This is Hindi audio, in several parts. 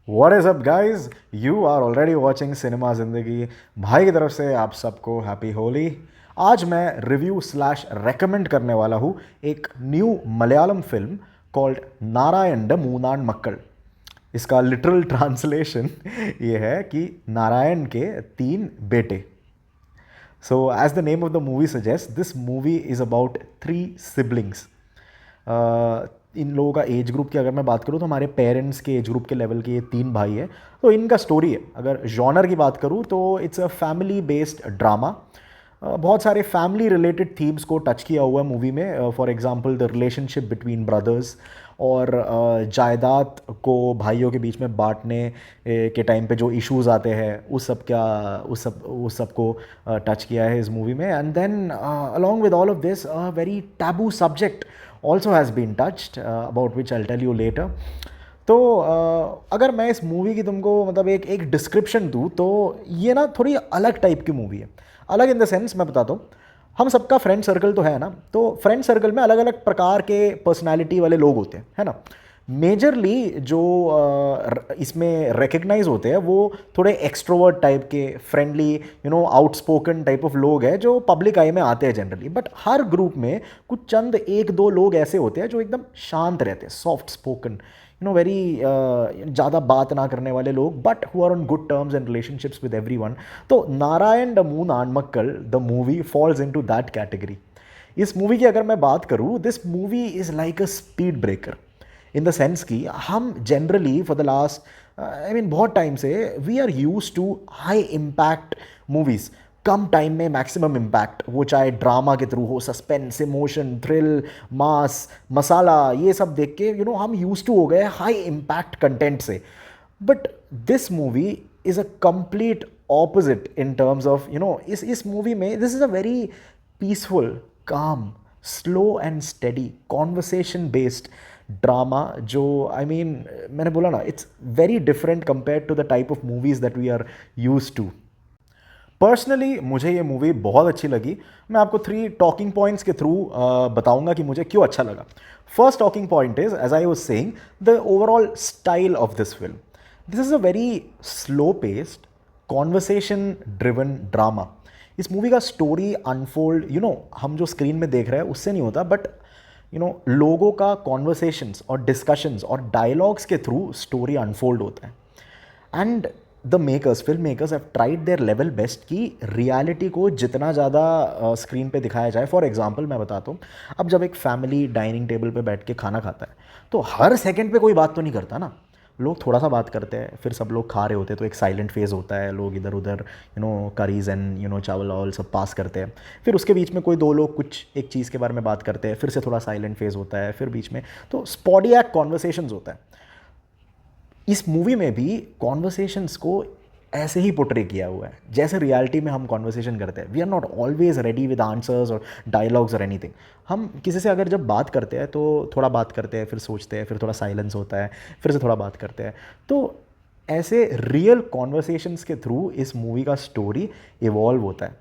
What is up guys? You are already watching cinema ज़िंदगी। भाई की तरफ से आप सबको हैप्पी होली। आज मैं रिव्यू स्लैश रेकमेंड करने वाला हूँ एक new Malayalam film called Narayan Moonan Makkal. इसका लिटरल ट्रांसलेशन ये है कि नारायण के तीन बेटे। So, as the name of the movie suggests, this movie is about three siblings. इन लोगों का एज ग्रुप की अगर मैं बात करूँ तो हमारे पेरेंट्स के एज ग्रुप के लेवल के ये तीन भाई है। तो इनका स्टोरी है, अगर जॉनर की बात करूँ तो it's a family based drama. बहुत सारे फैमिली रिलेटेड थीम्स को टच किया हुआ है मूवी में। For example the relationship between brothers और जायदाद को भाइयों के बीच में बांटने के टाइम पे जो इश्यूज आते हैं उस सब को टच किया है इस मूवी में। And then along with all of this very taboo subject also has been touched about which I tell you later. तो अगर मैं इस मूवी की तुमको मतलब एक डिस्क्रिप्शन दूँ तो ये ना थोड़ी अलग टाइप की मूवी है। अलग इन द सेंस मैं बताता हूँ, हम सबका फ्रेंड सर्कल तो है ना, तो फ्रेंड सर्कल में अलग अलग प्रकार के पर्सनालिटी वाले लोग होते हैं, है ना। मेजरली जो इसमें रिकग्नाइज होते हैं वो थोड़े एक्सट्रोवर्ट टाइप के, फ्रेंडली, आउटस्पोकन टाइप ऑफ लोग हैं जो पब्लिक आई में आते हैं जनरली। बट हर ग्रुप में कुछ चंद एक दो लोग ऐसे होते हैं जो एकदम शांत रहते हैं, सॉफ्ट स्पोकन, वेरी ज़्यादा बात ना करने वाले लोग, but who are on good terms and relationships with every one. तो नारायण द Moonu Aanmakkal the movie falls into that category. इस मूवी की अगर मैं बात करूँ, this movie is like a speed breaker in the sense कि हम जनरली फॉर द लास्ट बहुत टाइम से we are use to high impact movies. कम टाइम में मैक्सिमम इम्पैक्ट, वो चाहे ड्रामा के थ्रू हो, suspense, emotion, thrill, mass, masala, ये सब देख के हम यूज टू हो गए हाई इम्पैक्ट कंटेंट से। But this movie is a complete opposite in terms of इस मूवी में this is a very peaceful, calm, slow and steady conversation based drama जो मैंने बोला ना, it's very different compare to the type of movies that we are use to. Personally मुझे ये मूवी बहुत अच्छी लगी। मैं आपको थ्री टॉकिंग पॉइंट्स के थ्रू बताऊंगा कि मुझे क्यों अच्छा लगा। First talking point is, as I was saying, the overall style of this film. This is a very slow paced conversation driven drama. इस मूवी का स्टोरी अनफोल्ड हम जो स्क्रीन में देख रहे हैं उससे नहीं होता, बट लोगों का कॉन्वर्सेशंस और डिस्कशंस और डायलॉग्स के थ्रू स्टोरी अनफोल्ड होता है। And the makers, film makers have tried their level best कि रियलिटी को जितना ज़्यादा स्क्रीन पे दिखाया जाए। फॉर एग्जांपल मैं बताता हूँ, अब जब एक फैमिली डाइनिंग टेबल पे बैठ के खाना खाता है तो हर सेकंड पे कोई बात तो नहीं करता ना। लोग थोड़ा सा बात करते हैं, फिर सब लोग खा रहे होते हैं तो एक साइलेंट फेज होता है, लोग इधर उधर करीज एंड चावल वावल सब पास करते हैं। फिर उसके बीच में कोई दो लोग कुछ एक चीज़ के बारे में बात करते हैं, फिर से थोड़ा साइलेंट फेज होता है, फिर बीच में तो स्पॉडियक कॉन्वर्सेशंस होता है। इस मूवी में भी कॉन्वर्सेशंस को ऐसे ही पोर्ट्रे किया हुआ है जैसे रियलिटी में हम कॉन्वर्सेशन करते हैं। We are not always ready with answers और डायलॉग्स और एनीथिंग। हम किसी से अगर जब बात करते हैं तो थोड़ा बात करते हैं, फिर सोचते हैं, फिर थोड़ा साइलेंस होता है, फिर से थोड़ा बात करते हैं। तो ऐसे रियल कॉन्वर्सेशंस के थ्रू इस मूवी का स्टोरी इवॉल्व होता है।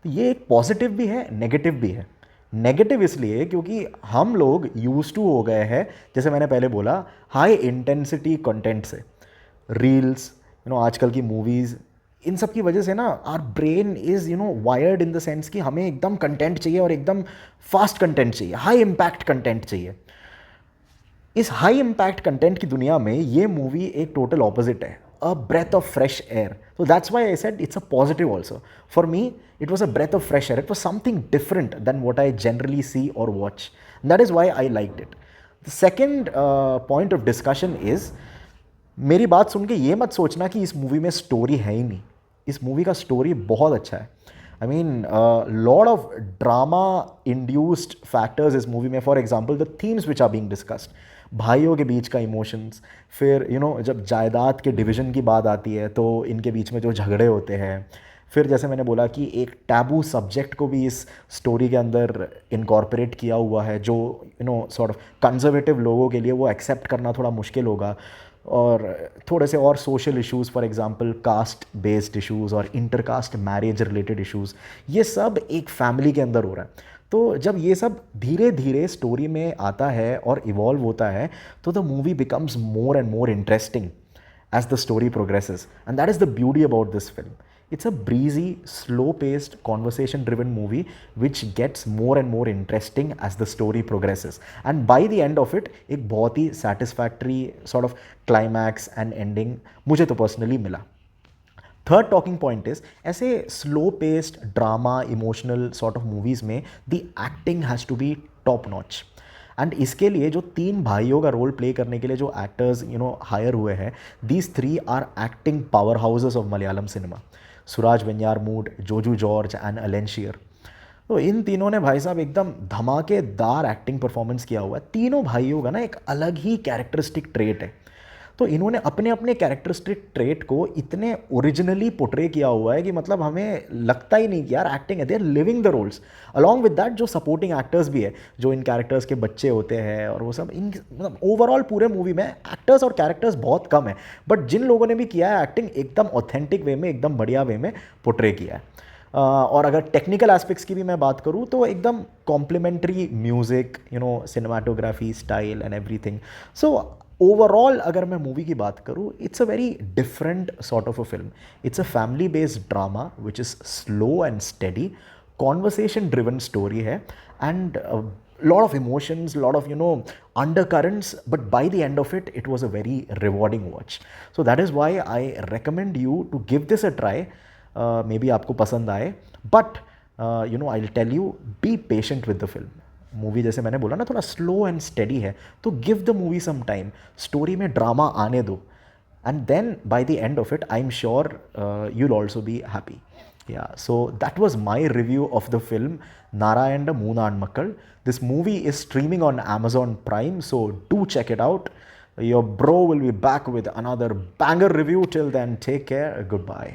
तो ये एक पॉजिटिव भी है, नेगेटिव भी है। नेगेटिव इसलिए क्योंकि हम लोग यूज टू हो गए हैं, जैसे मैंने पहले बोला, हाई इंटेंसिटी कंटेंट से। रील्स, आजकल की मूवीज़, इन सब की वजह से ना our brain is wired in the sense कि हमें एकदम कंटेंट चाहिए और एकदम फास्ट कंटेंट चाहिए, हाई इम्पैक्ट कंटेंट चाहिए। इस हाई इम्पैक्ट कंटेंट की दुनिया में ये मूवी एक टोटल ऑपोजिट है, a breath of fresh air. So that's why I said it's a positive also. For me, it was a breath of fresh air. It was something different than what I generally see or watch. And that is why I liked it. The second point of discussion is, मेरी बात सुन के ये मत सोचना कि इस मूवी में स्टोरी है ही नहीं। इस मूवी का स्टोरी बहुत अच्छा है। Lot of drama induced factors इस मूवी में। For example the themes which are being discussed, भाइयों के बीच का इमोशंस, फिर जब जायदाद के डिवीज़न की बात आती है तो इनके बीच में जो झगड़े होते हैं, फिर जैसे मैंने बोला कि एक टैबू सब्जेक्ट को भी इस स्टोरी के अंदर इनकॉर्पोरेट किया हुआ है जो सॉर्ट ऑफ कंजर्वेटिव लोगों के लिए वो एक्सेप्ट करना थोड़ा मुश्किल होगा। और थोड़े से और social issues, for example caste based issues और इंटरकास्ट मैरिज रिलेटेड इश्यूज़, ये सब एक फैमिली के अंदर हो रहा है। तो जब ये सब धीरे धीरे स्टोरी में आता है और इवॉल्व होता है तो the movie becomes more and more interesting. as the story progresses. And that is the beauty about this film. It's a breezy, slow-paced, conversation-driven movie which gets more and more interesting as the story progresses. And by the end of it, एक बहुत ही satisfactory sort of climax and ending मुझे तो personally मिला. थर्ड टॉकिंग पॉइंट इज ऐसे slow paced drama emotional sort of movies में the acting has to be top notch. And इसके लिए जो तीन भाइयों का रोल प्ले करने के लिए जो एक्टर्स हायर हुए हैं, these three are acting power houses of Malayalam cinema. Suraj Venjaramoodu, Joju George and Alencier. तो इन तीनों ने भाई साहब एकदम धमाकेदार एक्टिंग परफॉर्मेंस किया हुआ है. तीनों भाइयों का ना एक अलग ही कैरेक्टरिस्टिक ट्रेट है. तो इन्होंने अपने अपने कैरेक्टरिस्टिक ट्रेट को इतने ओरिजिनली पोर्ट्रे किया हुआ है कि मतलब हमें लगता ही नहीं कि यार एक्टिंग है, they are living the roles. Along with that जो सपोर्टिंग एक्टर्स भी है, जो इन कैरेक्टर्स के बच्चे होते हैं और वो सब, इन मतलब ओवरऑल पूरे मूवी में एक्टर्स और कैरेक्टर्स बहुत कम है, बट जिन लोगों ने भी किया है एक्टिंग एकदम ऑथेंटिक वे में, एकदम बढ़िया वे में पोर्ट्रे किया है. और अगर टेक्निकल एस्पेक्ट्स की भी मैं बात करूँ तो एकदम complementary music, cinematography, style and everything. So overall अगर मैं मूवी की बात करूँ, it's a very different sort of a film. It's a family based drama which is slow and steady, conversation driven story है, and lot of emotions, lot of undercurrents, but by the end of it, it was a very rewarding watch. So that is why I recommend you to give this a try. Maybe आपको पसंद आए, but I'll tell you, be patient with the film. Movie जैसे मैंने बोला ना थोड़ा स्लो एंड स्टेडी है, तो give the movie some time, story में ड्रामा आने दो, and then by the end of it I am sure you'll also be happy. Yeah, so that was my review of the film Narayana Moonaan Makkal. This movie is streaming on Amazon Prime, so do check it out. Your bro will be back with another banger review. Till then, take care. Goodbye.